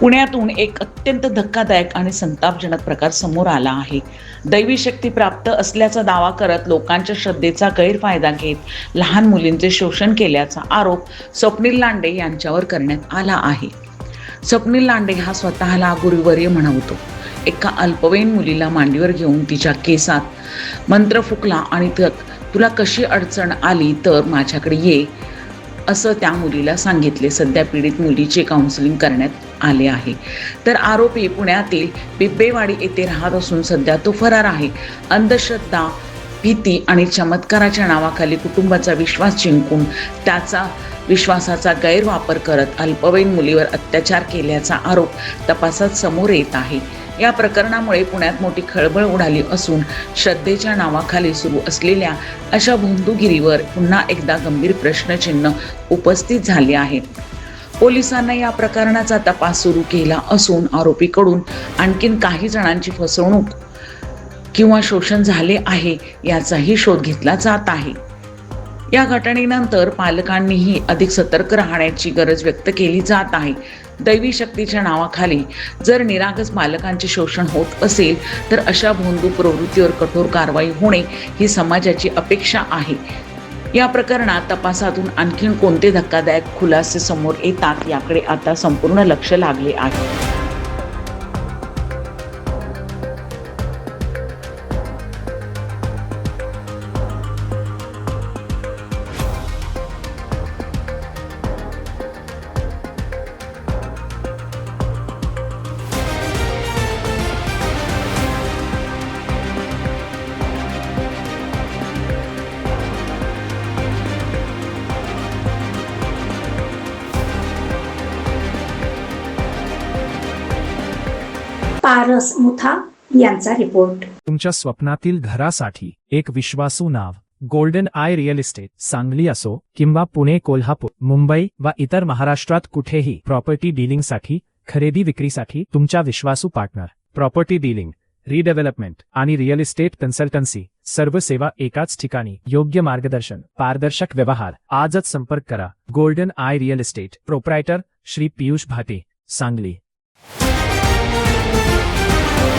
पुण्यातून एक अत्यंत धक्कादायक आणि संतापजनक प्रकार समोर आला आहे. दैवी शक्ती प्राप्त असल्याचा दावा करत लोकांच्या श्रद्धेचा गैरफायदा घेत लहान मुलींचे शोषण केल्याचा आरोप स्वप्नील लांडे यांच्यावर करण्यात आला आहे. स्वप्नील लांडे हा स्वतःला गुरुवर्य म्हणवतो. एका अल्पवयीन मुलीला मांडीवर घेऊन तिच्या केसात मंत्र फुकला आणि तुला कशी अडचण आली तर माझ्याकडे ये असं त्या मुलीला सांगितले. सध्या पीडित मुलीचे काउन्सिलिंग करण्यात आले आहे. तर आरोपी पुण्यातील बिब्बेवाडी येथे राहत असून सध्या तो फरार आहे. अंधश्रद्धा, भीती आणि चमत्काराच्या नावाखाली कुटुंबाचा विश्वास जिंकून त्याचा विश्वासाचा गैरवापर करत अल्पवयीन मुलीवर अत्याचार केल्याचा आरोप तपासात समोर येत आहे. या प्रकरणामुळे पुण्यात मोठी खळबळ उडाली असून श्रद्धेच्या नावाखाली सुरू असलेल्या अशा भोंदूगिरीवर पुन्हा एकदा गंभीर प्रश्नचिन्ह उपस्थित झाले आहे. पोलिसांना या प्रकरणाचा तपास सुरू केला असून आरोपीकडून आणखीन काही जणांची फसवणूक किंवा शोषण झाले आहे याचाही शोध घेतला जात आहे. या घटनेनंतर पालकांनीही अधिक सतर्क राहण्याची गरज व्यक्त केली जात आहे. दैवी शक्तीच्या नावाखाली जर निरागस बालकांचे शोषण होत असेल तर अशा भोंदू प्रवृत्तीवर कठोर कारवाई होणे ही समाजाची अपेक्षा आहे. या प्रकरणात तपासातून आणखीन कोणते धक्कादायक खुलासे समोर येतात याकडे आता संपूर्ण लक्ष लागले आहे. पारस मुथा यांचा रिपोर्ट. तुमच्या स्वप्नातील घरासाठी एक विश्वासू नाव golden I real estate. Sangli असो किंवा पुणे, कोल्हापूर, मुंबई व इतर महाराष्ट्रात कुठेही प्रॉपर्टी डीलिंगसाठी, खरेदी विक्रीसाठी तुमच्या विश्वासू पार्टनर. प्रॉपर्टी डीलिंग, रिडेव्हलपमेंट आणि रिअल इस्टेट कन्सल्टन्सी, सर्व सेवा एकाच ठिकाणी. योग्य मार्गदर्शन, पारदर्शक व्यवहार. आजच संपर्क करा. Golden I real estate. Proprietor Shri Piyush Bhate, Sangli.